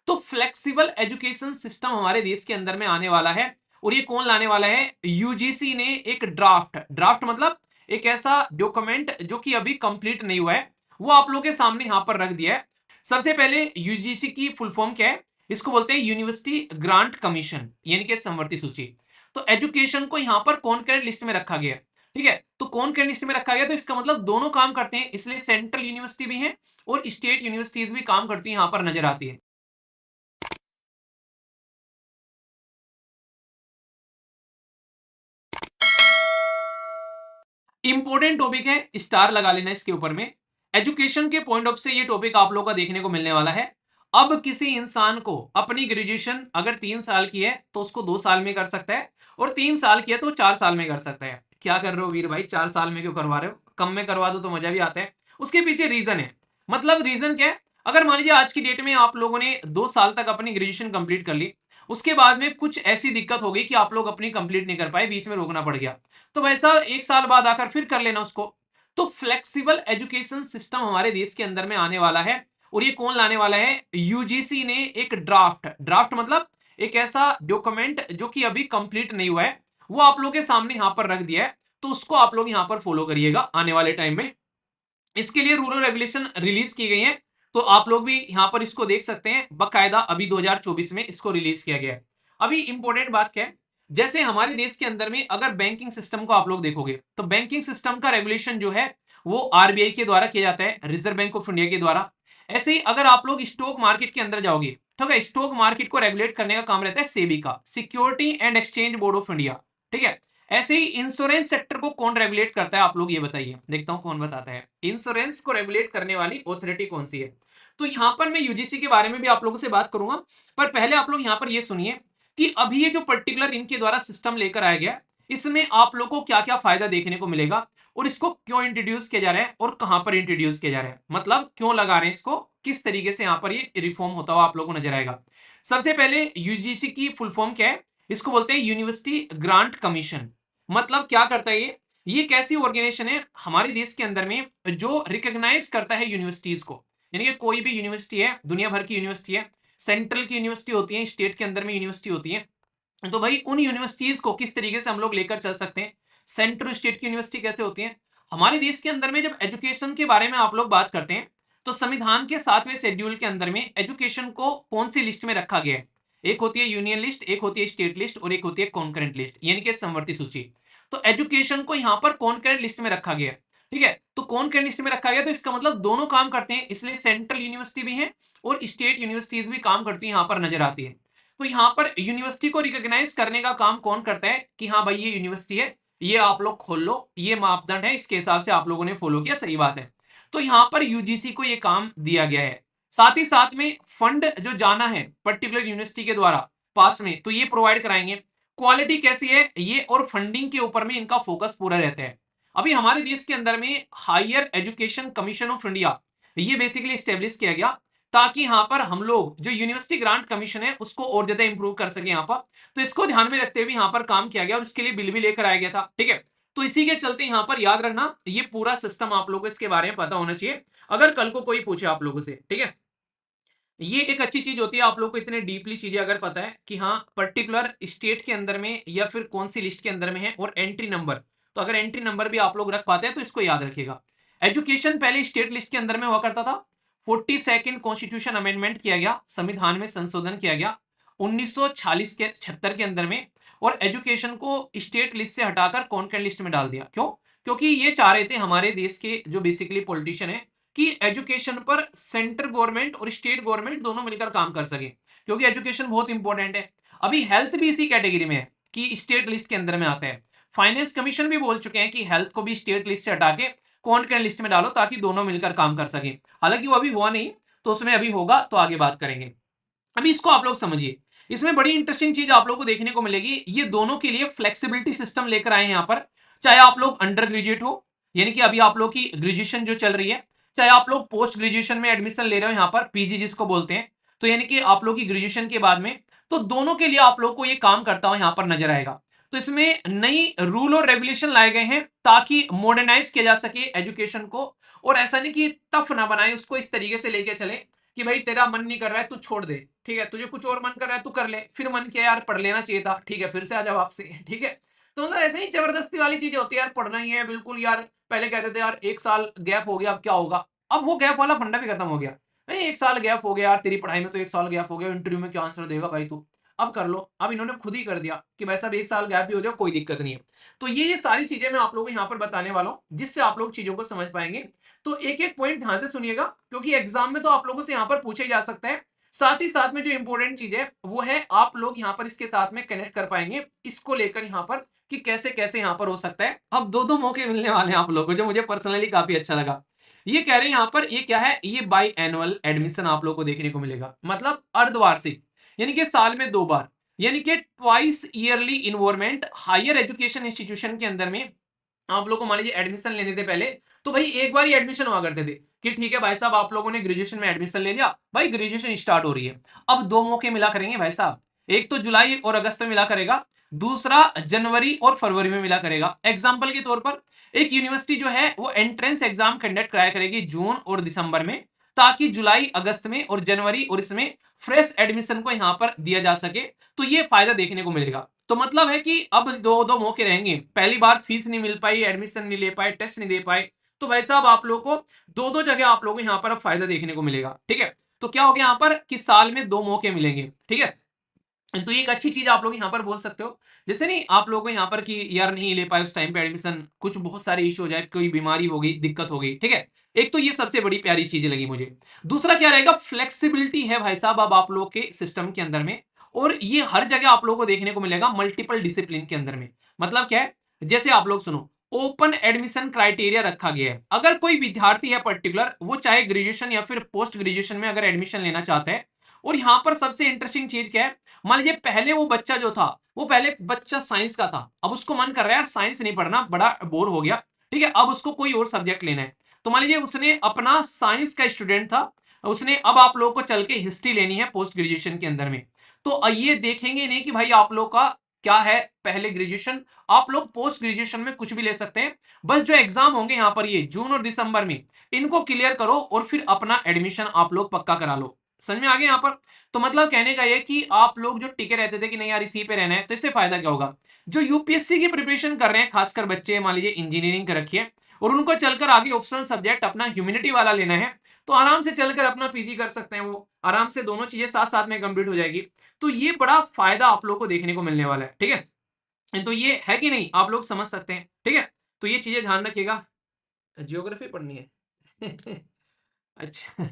तो flexible education system हमारे देश के अंदर में आने वाला है। और ये कौन लाने वाला है? यूजीसी ने एक ड्राफ्ट मतलब एक ऐसा डॉक्यूमेंट जो कि अभी कंप्लीट नहीं हुआ है, वो आप लोगों के सामने यहां पर रख दिया है। सबसे पहले यूजीसी की फुल फॉर्म क्या है? इसको बोलते हैं यूनिवर्सिटी ग्रांट कमीशन, यानी कि समवर्ती सूची। तो एजुकेशन को यहां पर कॉन्करेंट लिस्ट में रखा गया है। ठीक है, तो कॉन्करेंट लिस्ट में रखा गया तो इसका मतलब दोनों काम करते हैं, इसलिए सेंट्रल यूनिवर्सिटी भी है और स्टेट यूनिवर्सिटीज भी काम करती है, यहां पर नजर आती है। इंपॉर्टेंट टॉपिक है, स्टार लगा लेना इसके ऊपर में। एजुकेशन के पॉइंट ऑफ से ये टॉपिक आप लोगों का देखने को मिलने वाला है। अब किसी इंसान को अपनी ग्रेजुएशन अगर 3 साल की है तो उसको 2 साल में कर सकता है, और 3 साल की है तो 4 साल में कर सकता है। क्या कर रहे हो वीर भाई, 4 साल में क्यों करवा रहे हो? कम में करवा दो तो मजा भी आता है। उसके पीछे रीजन है। मतलब रीजन क्या है? अगर मान लीजिए आज की डेट में आप लोगों ने 2 साल तक अपनी ग्रेजुएशन कंप्लीट कर ली, उसके बाद में कुछ ऐसी दिक्कत हो गई कि आप लोग अपनी कंप्लीट नहीं कर पाए, बीच में रोकना पड़ गया, तो वैसा 1 साल बाद आकर फिर कर लेना उसको। तो फ्लेक्सिबल एजुकेशन सिस्टम हमारे देश के अंदर में आने वाला है। और ये कौन लाने वाला है? यूजीसी ने एक ड्राफ्ट मतलब एक ऐसा डॉक्यूमेंट जो कि अभी कंप्लीट नहीं हुआ है, वो आप लोगों के सामने यहां पर रख दिया है। तो उसको आप लोग यहां पर फॉलो करिएगा आने वाले टाइम में। इसके लिए रूल और रेगुलेशन रिलीज की गई है, तो आप लोग भी यहां पर इसको देख सकते हैं। बकायदा अभी 2024 में इसको रिलीज किया गया है। अभी इंपॉर्टेंट बात क्या है? जैसे हमारे देश के अंदर में अगर बैंकिंग सिस्टम को आप लोग देखोगे तो बैंकिंग सिस्टम का रेगुलेशन जो है वो आरबीआई के द्वारा किया जाता है, रिजर्व बैंक ऑफ इंडिया के द्वारा। ऐसे ही अगर आप लोग स्टॉक मार्केट के अंदर जाओगे तो क्या स्टॉक मार्केट को रेगुलेट करने का काम रहता है सेबी का, security and exchange board of India. ठीक है, ऐसे ही इंश्योरेंस सेक्टर को कौन रेगुलेट करता है? आप लोग ये बताइए, देखता हूं कौन बताता है। इंश्योरेंस को रेगुलेट करने वाली ऑथोरिटी कौन सी है? तो यहां पर मैं यूजीसी के बारे में भी आप लोगों से बात करूंगा, पर पहले आप लोग यहां पर ये सुनिए कि अभी ये जो पर्टिकुलर इनके द्वारा सिस्टम लेकर आया गया, इसमें आप लोगों को क्या क्या फायदा देखने को मिलेगा, और इसको क्यों इंट्रोड्यूस किया जा रहा है और कहां पर इंट्रोड्यूस किया जा रहा है, मतलब क्यों लगा रहे हैं इसको, किस तरीके से यहां पर ये रिफॉर्म होता हुआ आप लोगों को नजर आएगा। सबसे पहले यूजीसी की फुल फॉर्म क्या है? इसको बोलते हैं यूनिवर्सिटी ग्रांट कमीशन। मतलब क्या करता है ये एक ऐसी ऑर्गेनाइजेशन है हमारे देश के अंदर में जो रिकॉग्नाइज करता है यूनिवर्सिटीज को। यानी कि कोई भी यूनिवर्सिटी है, दुनिया भर की यूनिवर्सिटी है, सेंट्रल की यूनिवर्सिटी होती है, स्टेट के अंदर में यूनिवर्सिटी होती है, तो भाई उन यूनिवर्सिटीज को किस तरीके से हम लोग लेकर चल सकते हैं। सेंट्रल स्टेट की यूनिवर्सिटी कैसे होती है हमारे देश के अंदर में? जब एजुकेशन के बारे में आप लोग बात करते हैं तो संविधान के 7वें शेड्यूल के अंदर में एजुकेशन को कौन सी लिस्ट में रखा गया है? एक होती है यूनियन लिस्ट, एक होती है स्टेट लिस्ट, और एक होती है कॉन्करेंट लिस्ट, यानी कि समवर्ती सूची। तो एजुकेशन को यहां पर कॉन्करेंट लिस्ट में रखा गया है। ठीक है, तो कॉन्करेंट लिस्ट में रखा गया तो इसका मतलब दोनों काम करते हैं, इसलिए सेंट्रल यूनिवर्सिटी भी है और स्टेट यूनिवर्सिटीज भी काम करती है, यहां पर नजर आती है। तो यहाँ पर यूनिवर्सिटी को रिकॉग्नाइज करने का काम कौन करता है कि हाँ भाई ये यूनिवर्सिटी है, ये आप लोग खोल लो, ये मापदंड है, इसके हिसाब से आप लोगों ने फॉलो किया, सही बात है। तो यहाँ पर यूजीसी को ये काम दिया गया है। साथ ही साथ में फंड जो जाना है पर्टिकुलर यूनिवर्सिटी के द्वारा पास में, तो ये प्रोवाइड कराएंगे। क्वालिटी कैसी है ये और फंडिंग के ऊपर में इनका फोकस पूरा रहता है। अभी हमारे देश के अंदर में higher education commission of India ये बेसिकली स्टेब्लिश किया गया, ताकि यहाँ पर हम लोग जो यूनिवर्सिटी ग्रांट कमीशन है उसको और ज्यादा इंप्रूव कर सके यहाँ पर। तो इसको ध्यान में रखते हुए यहाँ पर काम किया गया और उसके लिए बिल भी लेकर आया गया था। ठीक है, तो इसी के चलते यहाँ पर याद रखना ये पूरा सिस्टम आप लोगों को इसके बारे में पता होना चाहिए, अगर कल को कोई पूछे आप लोगों से। ठीक है, ये एक अच्छी चीज होती है आप लोग को इतने डीपली चीजें अगर पता है कि हाँ पर्टिकुलर स्टेट के अंदर में या फिर कौन सी लिस्ट के अंदर में है और एंट्री नंबर, तो अगर एंट्री नंबर भी आप लोग रख पाते हैं तो इसको याद रखिएगा। एजुकेशन पहले स्टेट लिस्ट के अंदर में हुआ करता था। 42nd कॉन्स्टिट्यूशन अमेंडमेंट किया गया, संविधान में संशोधन किया गया 1946 के 76 के अंदर में, और एजुकेशन को स्टेट लिस्ट से हटाकर कॉन्करेंट लिस्ट में डाल दिया। क्यों? क्योंकि ये चाह रहे थे हमारे देश के जो बेसिकली पॉलिटिशियन है कि एजुकेशन पर सेंट्रल गवर्नमेंट और स्टेट गवर्नमेंट दोनों मिलकर काम कर सके, क्योंकि एजुकेशन बहुत इंपॉर्टेंट है। अभी हेल्थ भी इसी कैटेगरी में है कि स्टेट लिस्ट के अंदर में आता है। फाइनेंस कमीशन भी बोल चुके हैं कि हेल्थ को भी स्टेट लिस्ट से हटा के कॉन्करेंट लिस्ट में डालो ताकि दोनों मिलकर काम कर सके। हालांकि वो अभी हुआ नहीं, तो उसमें अभी होगा तो आगे बात करेंगे। अभी इसको आप लोग समझिए, इसमें बड़ी इंटरेस्टिंग चीज आप लोग को देखने को मिलेगी। ये दोनों के लिए फ्लेक्सिबिलिटी सिस्टम लेकर आए हैं यहाँ पर। चाहे आप लोग अंडर ग्रेजुएट हो, यानी कि अभी आप लोग की ग्रेजुएशन जो चल रही है, चाहे आप लोग पोस्ट ग्रेजुएशन में एडमिशन ले रहे हो यहाँ पर पीजी जिसको बोलते हैं, तो यानी कि आप लोग की ग्रेजुएशन के बाद में, तो दोनों के लिए आप लोग को ये काम करता हुआ यहाँ पर नजर आएगा। तो इसमें नई रूल और रेगुलेशन लाए गए हैं ताकि मॉडर्नाइज किया जा सके एजुकेशन को, और ऐसा नहीं कि टफ ना बनाए उसको, इस तरीके से लेके चले कि भाई तेरा मन नहीं कर रहा है तू छोड़ दे, ठीक है, तुझे कुछ और मन कर रहा है तू कर ले, फिर मन किया यार पढ़ लेना चाहिए था, ठीक है, फिर से आ जा वापसी, ठीक है। तो मतलब ऐसे ही जबरदस्ती वाली चीजें होती है यार, पढ़ना ही है बिल्कुल यार। पहले कहते थे यार 1 साल गैप हो गया अब क्या होगा, अब वो गैप वाला फंडा भी खत्म हो गया। नहीं 1 साल गैप हो गया यार तेरी पढ़ाई में, तो 1 साल गैप हो गया, इंटरव्यू में क्या आंसर देगा भाई तू, अब कर लो। अब इन्होंने खुद ही कर दिया कि भाई साहब 1 साल गैप भी हो जाए कोई दिक्कत नहीं है। तो ये सारी चीजें मैं आप लोगों को यहाँ पर बताने वाला हूँ जिससे आप लोग चीजों को समझ पाएंगे। तो एक एक पॉइंट ध्यान से सुनिएगा, क्योंकि एग्जाम में तो आप लोगों से यहाँ पर पूछे जा सकता है। साथ ही साथ में जो इंपॉर्टेंट चीज है वो है आप लोग यहाँ पर इसके साथ में कनेक्ट कर पाएंगे इसको लेकर यहाँ पर, कि कैसे कैसे यहाँ पर हो सकता है। अब दो दो मौके मिलने वाले हैं आप लोगों को, जो मुझे पर्सनली काफी अच्छा लगा। ये कह रहे हैं यहाँ पर, ये क्या है, ये बाई एनुअल एडमिशन आप लोग को देखने को मिलेगा, मतलब अर्धवार्षिक, यानी कि साल में 2 बार, यानी कि twice yearly involvement higher education institution के अंदर में। आप लोग को मान लीजिए एडमिशन लेने थे पहले, तो भाई एक बार ही एडमिशन हुआ करते थे कि ठीक है भाई साहब आप लोगों ने ग्रेजुएशन में एडमिशन ले लिया, भाई ग्रेजुएशन स्टार्ट हो रही है। अब 2 मौके मिला करेंगे भाई साहब, एक तो जुलाई और अगस्त में मिला करेगा, दूसरा जनवरी और फरवरी में मिला करेगा। एग्जाम्पल के तौर पर एक यूनिवर्सिटी जो है वो एंट्रेंस एग्जाम कंडक्ट कराया करेगी जून और दिसंबर में, ताकि जुलाई अगस्त में और जनवरी और इसमें फ्रेश एडमिशन को यहां पर दिया जा सके। तो ये फायदा देखने को मिलेगा। तो मतलब है कि अब दो दो मौके रहेंगे, पहली बार फीस नहीं मिल पाई, एडमिशन नहीं ले पाए, टेस्ट नहीं दे पाए, तो भाई साहब आप लोग को दो दो जगह आप लोगों को यहाँ पर अब फायदा देखने को मिलेगा, ठीक है। तो क्या हो गया यहाँ पर कि साल में 2 मौके मिलेंगे, ठीक है। तो ये एक अच्छी चीज आप लोग यहाँ पर बोल सकते हो। जैसे नहीं आप लोगों को यहाँ पर कि यार नहीं ले पाए उस टाइम पे एडमिशन, कुछ बहुत सारे इशू हो जाए, कोई बीमारी हो गई, दिक्कत हो गई, ठीक है। एक तो ये सबसे बड़ी प्यारी चीज लगी मुझे। दूसरा क्या रहेगा, फ्लेक्सिबिलिटी है भाई साहब अब आप लोग के सिस्टम के अंदर में, और ये हर जगह आप लोगों को देखने को मिलेगा मल्टीपल डिसिप्लिन के अंदर में। मतलब क्या है, जैसे आप लोग सुनो, ओपन एडमिशन क्राइटेरिया रखा गया है। अगर कोई विद्यार्थी है पर्टिकुलर, वो चाहे ग्रेजुएशन या फिर पोस्ट ग्रेजुएशन में अगर एडमिशन लेना चाहता है, और यहां पर सबसे इंटरेस्टिंग चीज क्या है, मान लीजिए पहले वो बच्चा जो था, वो पहले बच्चा साइंस का था, अब उसको मन कर रहा है यार साइंस नहीं पढ़ना, बड़ा बोर हो गया, ठीक है, अब उसको कोई और सब्जेक्ट लेना है। तो मान लीजिए उसने अपना साइंस का स्टूडेंट था, उसने अब आप लोगों को चल के हिस्ट्री लेनी है पोस्ट ग्रेजुएशन के अंदर में। तो ये देखेंगे नहीं कि भाई आप लोग का क्या है पहले ग्रेजुएशन, आप लोग पोस्ट ग्रेजुएशन में कुछ भी ले सकते हैं। बस जो एग्जाम होंगे यहाँ पर ये जून और दिसंबर में, इनको क्लियर करो और फिर अपना एडमिशन आप लोग पक्का करा लो। समझ में आ गया यहाँ पर। तो मतलब कहने का ये कि आप लोग जो टिके रहते थे कि नहीं यार इसी पे रहना है, तो इससे फायदा क्या होगा, जो यूपीएससी की प्रिपरेशन कर रहे हैं खासकर बच्चे, मान लीजिए इंजीनियरिंग कर रखी है, और उनको चलकर आगे ऑप्शनल सब्जेक्ट अपना ह्यूमैनिटी वाला लेना है, तो आराम से चलकर अपना पीजी कर सकते हैं, वो आराम से दोनों चीजें साथ साथ में कंप्लीट हो जाएगी। तो ये बड़ा फायदा आप लोग को देखने को मिलने वाला है, ठीक है। तो ये है कि नहीं आप लोग समझ सकते हैं, ठीक है। तो ये चीजें ध्यान रखिएगा। जियोग्राफी पढ़नी है अच्छा,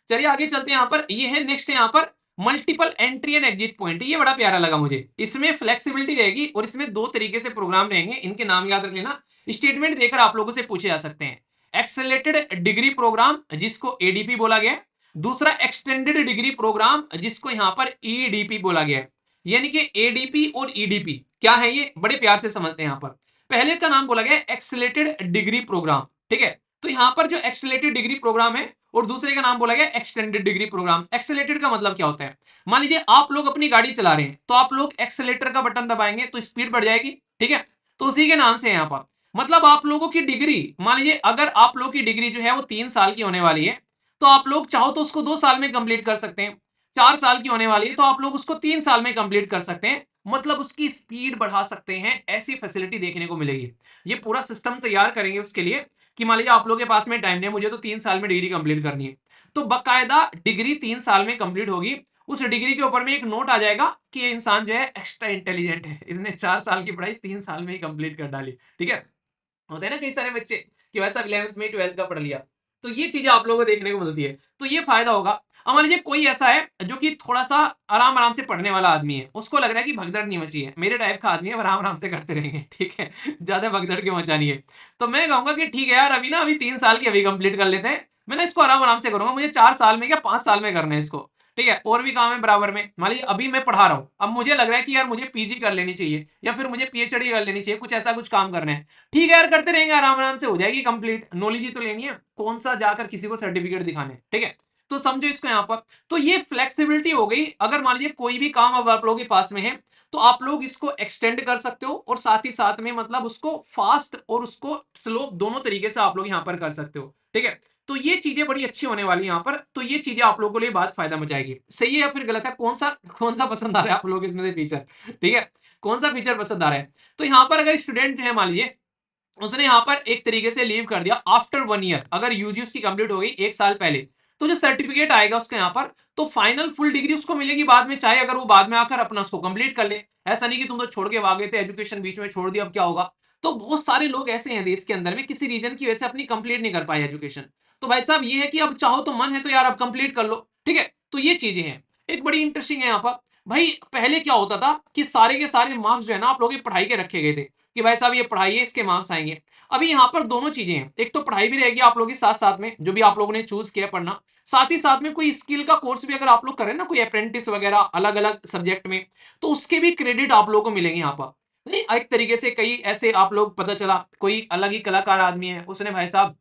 चलिए आगे चलते हैं। यहाँ पर ये है नेक्स्ट है यहाँ पर multiple entry and exit point. ये बड़ा प्यारा लगा मुझे, इसमें फ्लेक्सिबिलिटी रहेगी और इसमें 2 तरीके से प्रोग्राम रहेंगे, इनके नाम याद रख लेना, स्टेटमेंट देकर आप लोगों से पूछे जा सकते हैं। एक्सेलरेटेड डिग्री प्रोग्राम जिसको एडीपी बोला गया है, दूसरा एक्सटेंडेड डिग्री प्रोग्राम जिसको यहाँ पर ईडीपी बोला गया है। यानी कि एडीपी और ईडीपी क्या है, ये बड़े प्यार से समझते हैं। यहाँ पर पहले का नाम बोला गया एक्सेलरेटेड डिग्री प्रोग्राम, ठीक है। तो यहाँ पर जो एक्सेलरेटेड डिग्री प्रोग्राम है और दूसरे का नाम बोला गया एक्सटेंडेड डिग्री प्रोग्राम। एक्सेलरेटेड का मतलब क्या होता है, मान लीजिए आप लोग अपनी गाड़ी चला रहे हैं, तो आप लोग एक्सेलेटर का बटन दबाएंगे तो स्पीड बढ़ जाएगी, ठीक है। तो उसी के नाम से यहाँ पर मतलब आप लोगों की डिग्री, मान लीजिए अगर आप लोगों की डिग्री जो है वो 3 साल की होने वाली है, तो आप लोग चाहो तो उसको 2 साल में कंप्लीट कर सकते हैं। 4 साल की होने वाली है तो आप लोग उसको 3 साल में कंप्लीट कर सकते हैं, मतलब उसकी स्पीड बढ़ा सकते हैं। ऐसी फैसिलिटी देखने को मिलेगी। ये पूरा सिस्टम तैयार करेंगे उसके लिए कि मान लीजिए आप लोगों के पास में टाइम नहीं है, मुझे तो 3 साल में डिग्री कंप्लीट करनी है, तो बकायदा डिग्री 3 साल में कंप्लीट होगी। उस डिग्री के ऊपर में एक नोट आ जाएगा कि ये इंसान जो है एक्स्ट्रा इंटेलिजेंट है, इसने 4 साल की पढ़ाई 3 साल में ही कंप्लीट कर डाली, ठीक है। होते हैं ना कई सारे बच्चे कि वैसा 11th में 12th का पढ़ लिया। तो ये चीजें आप लोगों को देखने को मिलती है, तो ये फायदा होगा। अब मान लीजिए कोई ऐसा है जो कि थोड़ा सा आराम आराम से पढ़ने वाला आदमी है, उसको लग रहा है कि भगदड़ नहीं मची है, मेरे टाइप का आदमी है, आराम आराम से करते रहेंगे, ठीक है, ज्यादा भगदड़ क्यों मचानी है। तो मैं कहूंगा कि ठीक है यार अभी ना, अभी 3 साल की अभी कंप्लीट कर लेते हैं, मैं ना इसको आराम आराम से करूंगा, मुझे 4 साल में क्या 5 साल में करना है इसको, ठीक है। और भी काम है बराबर में, मान लीजिए अभी मैं पढ़ा रहा हूँ, अब मुझे लग रहा है कि यार मुझे पीजी कर लेनी चाहिए या फिर मुझे पीएचडी कर लेनी चाहिए, कुछ ऐसा कुछ काम करना है, ठीक है यार करते रहेंगे, आराम आराम से हो जाएगी कंप्लीट, नॉलेज ही तो लेनी है, कौन सा जाकर किसी को सर्टिफिकेट दिखाने, ठीक है। तो समझो इसको यहाँ पर। तो ये फ्लेक्सिबिलिटी हो गई। अगर मान लीजिए कोई भी काम अब आप लोगों के पास में है, तो आप लोग इसको एक्सटेंड कर सकते हो और साथ ही साथ में मतलब उसको फास्ट और उसको स्लो दोनों तरीके से आप लोग यहाँ पर कर सकते हो, ठीक है। तो ये चीजें बड़ी अच्छी होने वाली है यहाँ पर। तो ये चीजें आप लोगों के लिए बात फायदा मचाएगी। सही है या फिर गलत है? कौन सा पसंद आ रहा है आप लोगों को इसमें से फीचर? ठीक है, कौन सा फीचर पसंद आ रहा है? तो यहाँ पर अगर स्टूडेंट है, मान लीजिए उसने यहाँ पर एक तरीके से लीव कर दिया आफ्टर 1 ईयर, अगर यूजी उसकी कंप्लीट हो गई 1 साल पहले, तो जो सर्टिफिकेट आएगा उसके यहाँ पर, तो फाइनल फुल डिग्री उसको मिलेगी बाद में, चाहे अगर वो बाद में आकर अपना उसको कंप्लीट कर ले। ऐसा नहीं कि तुम तो छोड़ के भागे थे, एजुकेशन बीच में छोड़ दिया, अब क्या होगा? तो बहुत सारे लोग ऐसे हैं देश के अंदर में, किसी रीजन की वजह से अपनी कंप्लीट नहीं कर पाए एजुकेशन। तो भाई साहब ये है कि अब चाहो तो मन है तो यार अब कंप्लीट कर लो, ठीक है। तो ये चीजें हैं, एक बड़ी इंटरेस्टिंग है यहाँ पर। भाई पहले क्या होता था कि सारे के सारे मार्क्स जो है ना आप लोगों की पढ़ाई के रखे गए थे, कि भाई साहब ये पढ़ाई है, इसके मार्क्स आएंगे। अभी यहाँ पर दोनों चीजें हैं, एक तो पढ़ाई भी रहेगी आप लोगों की साथ साथ में, जो भी आप लोगों ने चूज किया पढ़ना, साथ ही साथ में कोई स्किल का कोर्स भी अगर आप लोग करें ना, कोई अप्रेंटिस वगैरह अलग अलग सब्जेक्ट में, तो उसके भी क्रेडिट आप लोगों को मिलेंगे यहाँ पर। नहीं, एक तरीके से कई ऐसे आप लोग, पता चला कोई अलग ही कलाकार आदमी है, उसने भाई साहब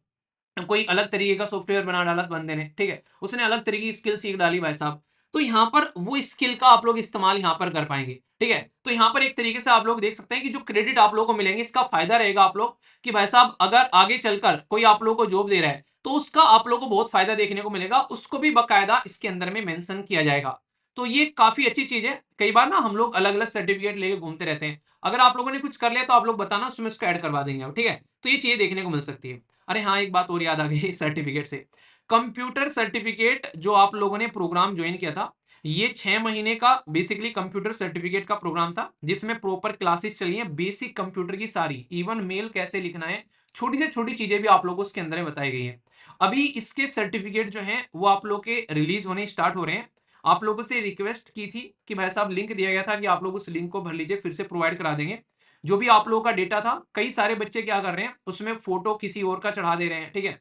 कोई अलग तरीके का सॉफ्टवेयर बना डाला बंदे ने, ठीक है, उसने अलग तरीके की स्किल सीख डाली भाई साहब, तो यहाँ पर वो स्किल का आप लोग इस्तेमाल यहाँ पर कर पाएंगे, ठीक है। तो यहाँ पर एक तरीके से आप लोग देख सकते हैं कि जो क्रेडिट आप लोगों को मिलेंगे, इसका फायदा रहेगा आप लोग कि भाई साहब अगर आगे चलकर कोई आप लोगों को जॉब दे रहा है, तो उसका आप लोगों को बहुत फायदा देखने को मिलेगा, उसको भी बकायदा इसके अंदर में मेंशन किया जाएगा। तो ये काफी अच्छी चीज है। कई बार ना हम लोग अलग अलग सर्टिफिकेट लेके घूमते रहते हैं, अगर आप लोगों ने कुछ कर लिया तो आप लोग बताना, उसमें उसको ऐड करवा देंगे, ठीक है। तो ये चीजें देखने को मिल सकती है। अरे हाँ, एक बात और याद आ गई सर्टिफिकेट से, कंप्यूटर सर्टिफिकेट जो आप लोगों ने प्रोग्राम ज्वाइन किया था, ये 6 महीने का बेसिकली कंप्यूटर सर्टिफिकेट का प्रोग्राम था, जिसमें प्रॉपर क्लासेस चली हैं बेसिक कंप्यूटर की सारी, इवन मेल कैसे लिखना है, छोटी से छोटी चीजें भी आप लोगों को उसके अंदर में बताई गई है। अभी इसके सर्टिफिकेट जो हैं वो आप लोग के रिलीज होने स्टार्ट हो रहे हैं। आप लोगों से रिक्वेस्ट की थी कि भाई साहब लिंक दिया गया था कि आप लोग उस लिंक को भर लीजिए, फिर से प्रोवाइड करा देंगे। जो भी आप लोगों का डेटा था, कई सारे बच्चे क्या कर रहे हैं, उसमें फोटो किसी और का चढ़ा दे रहे हैं, ठीक है,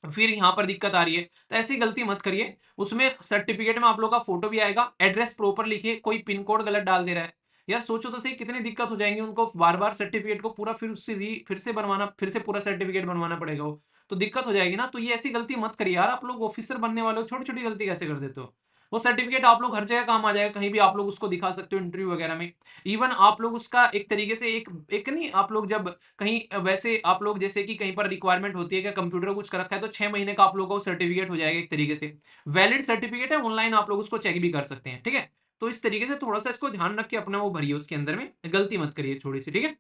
फिर यहाँ पर दिक्कत आ रही है। तो ऐसी गलती मत करिए, उसमें सर्टिफिकेट में आप लोग का फोटो भी आएगा, एड्रेस प्रॉपर लिखिए, कोई पिन कोड गलत डाल दे रहा है, यार सोचो तो सही कितनी दिक्कत हो जाएंगी उनको, बार बार सर्टिफिकेट को पूरा फिर उससे फिर से बनवाना, फिर से पूरा सर्टिफिकेट बनवाना पड़ेगा, वो तो दिक्कत हो जाएगी ना। तो ये ऐसी गलती मत करिए यार, आप लोग ऑफिसर बनने वाले हो, छोटी छोटी गलती कैसे कर देते हो? वो सर्टिफिकेट आप लोग हर जगह काम आ जाएगा, कहीं भी आप लोग उसको दिखा सकते हो इंटरव्यू वगैरह में। इवन आप लोग उसका एक तरीके से एक एक नहीं, आप लोग जब कहीं वैसे आप लोग जैसे कि कहीं पर रिक्वायरमेंट होती है कि कंप्यूटर कुछ कर रखा है, तो 6 महीने का आप लोगों को सर्टिफिकेट हो जाएगा, एक तरीके से वैलिड सर्टिफिकेट है, ऑनलाइन आप लोग उसको चेक भी कर सकते हैं, ठीक है। तो इस तरीके से थोड़ा सा इसको ध्यान रख के अपना वो भरिए, उसके अंदर में गलती मत करिए थोड़ी सी, ठीक है।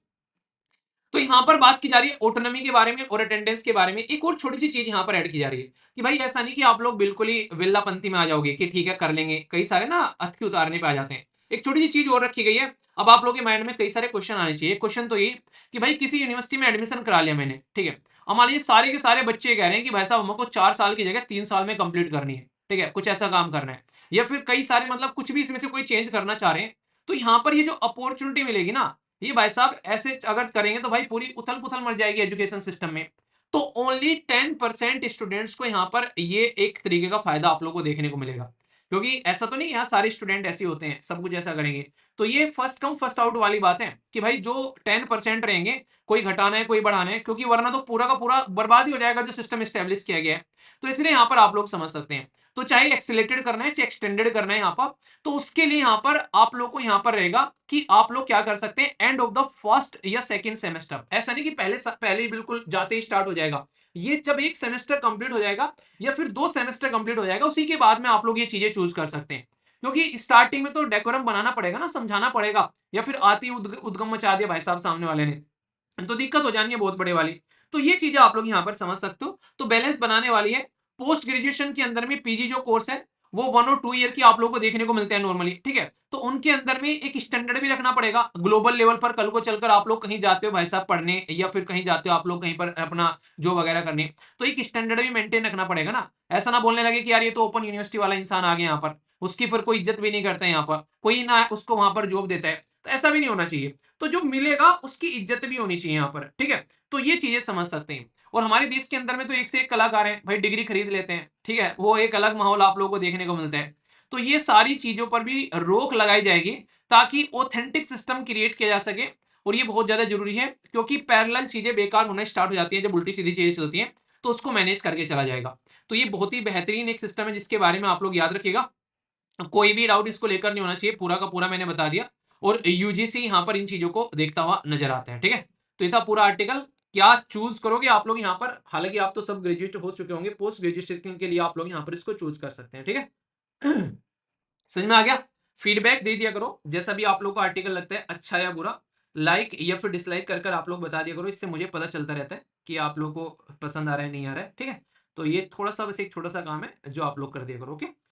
तो यहाँ पर बात की जा रही है ऑटोनॉमी के बारे में और अटेंडेंस के बारे में। एक और छोटी सी चीज यहाँ पर ऐड की जा रही है कि भाई ऐसा नहीं कि आप लोग बिल्कुल ही विल्लापंथी में आ जाओगे कि ठीक है कर लेंगे, कई सारे ना अटके उतारने पे आ जाते हैं। एक छोटी सी चीज और रखी गई है, अब आप लोगों के माइंड में कई सारे क्वेश्चन आने चाहिए। क्वेश्चन तो ये कि भाई किसी यूनिवर्सिटी में एडमिशन करा लिया मैंने, ठीक है, अब मान लीजिए सारे के सारे बच्चे कह रहे हैं कि भाई साहब हमको 4 साल की जगह 3 साल में कंप्लीट करनी है, ठीक है, कुछ ऐसा काम करना है, या फिर कई सारे मतलब कुछ भी इसमें से कोई चेंज करना चाह रहे हैं। तो यहाँ पर ये जो अपॉर्चुनिटी मिलेगी ना, ये भाई साहब ऐसे अगर करेंगे तो भाई पूरी उथल पुथल मर जाएगी एजुकेशन सिस्टम में। तो ओनली 10% स्टूडेंट्स को यहाँ पर ये एक तरीके का फायदा आप लोगों को देखने को मिलेगा, क्योंकि ऐसा तो नहीं यहाँ सारे स्टूडेंट ऐसे होते हैं सब कुछ ऐसा करेंगे। तो ये फर्स्ट कम फर्स्ट आउट वाली बात है कि भाई जो 10% रहेंगे, कोई घटाना है कोई बढ़ाना है, क्योंकि वरना तो पूरा का पूरा बर्बाद ही हो जाएगा जो सिस्टम स्टेब्लिश किया गया है। तो इसलिए यहाँ पर आप लोग समझ सकते हैं। तो चाहे एक्सेलेटेड करना है चाहे एक्सटेंडेड करना है यहाँ पर, तो उसके लिए यहाँ पर आप लोग को यहाँ पर रहेगा कि आप लोग क्या कर सकते हैं, एंड ऑफ द फर्स्ट या सेकंड सेमेस्टर, ऐसा नहीं कि पहले ही बिल्कुल जाते ही स्टार्ट हो जाएगा। ये जब एक सेमेस्टर कंप्लीट हो जाएगा या फिर 2 सेमेस्टर कंप्लीट हो जाएगा, उसी के बाद में आप लोग ये चीजें चूज कर सकते हैं। क्योंकि स्टार्टिंग में तो डेकोरम बनाना पड़ेगा ना, समझाना पड़ेगा, या फिर आती उद्गम मचा दिया भाई साहब सामने वाले ने, तो दिक्कत हो जानी है बहुत बड़े वाली। तो ये चीजें आप लोग यहाँ पर समझ सकते हो, तो बैलेंस बनाने वाली है। पोस्ट ग्रेजुएशन के अंदर में पीजी जो कोर्स है वो 1 और 2 ईयर की आप लोगों को देखने को मिलते हैं नॉर्मली, ठीक है। तो उनके अंदर में एक स्टैंडर्ड भी रखना पड़ेगा ग्लोबल लेवल पर, कल को चलकर आप लोग कहीं जाते हो भाई साहब पढ़ने, या फिर कहीं जाते हो आप लोग कहीं पर अपना जो वगैरह करने, तो एक स्टैंडर्ड भी मेंटेन रखना पड़ेगा ना। ऐसा ना बोलने लगे कि यार ये तो ओपन यूनिवर्सिटी वाला इंसान आ गया यहाँ पर, उसकी फिर कोई इज्जत भी नहीं करता है यहाँ पर, कोई ना उसको वहां पर जॉब देता है, तो ऐसा भी नहीं होना चाहिए। तो जो मिलेगा उसकी इज्जत भी होनी चाहिए यहाँ पर, ठीक है। तो ये चीजें समझ सकते हैं। और हमारे देश के अंदर में तो एक से एक कलाकार हैं भाई, डिग्री खरीद लेते हैं, ठीक है, वो एक अलग माहौल आप लोगों को देखने को मिलता है। तो ये सारी चीजों पर भी रोक लगाई जाएगी ताकि ऑथेंटिक सिस्टम क्रिएट किया जा सके। और ये बहुत ज्यादा जरूरी है, क्योंकि पैरेलल चीजें बेकार होना स्टार्ट हो जाती है जब उल्टी सीधी चीजें चलती हैं, तो उसको मैनेज करके चला जाएगा। तो ये बहुत ही बेहतरीन एक सिस्टम है जिसके बारे में आप लोग याद रखिएगा, कोई भी डाउट इसको लेकर नहीं होना चाहिए, पूरा का पूरा मैंने बता दिया। और यूजीसी यहाँ पर इन चीजों को देखता हुआ नजर आता है, ठीक है। तो ये था पूरा आर्टिकल। क्या चूज करोगे आप लोग यहाँ पर, हालांकि आप तो सब ग्रेजुएट हो चुके होंगे, पोस्ट ग्रेजुएशन के लिए आप लोग यहाँ पर इसको चूज कर सकते हैं, ठीक है। समझ में आ गया। फीडबैक दे दिया करो, जैसा भी आप लोग को आर्टिकल लगता है अच्छा या बुरा, लाइक या फिर डिसलाइक कर कर आप लोग बता दिया करो, इससे मुझे पता चलता रहता है कि आप लोग को पसंद आ रहा है नहीं आ रहा है, ठीक है। तो ये थोड़ा सा बस एक छोटा सा काम है जो आप लोग कर दिया करो, ओके।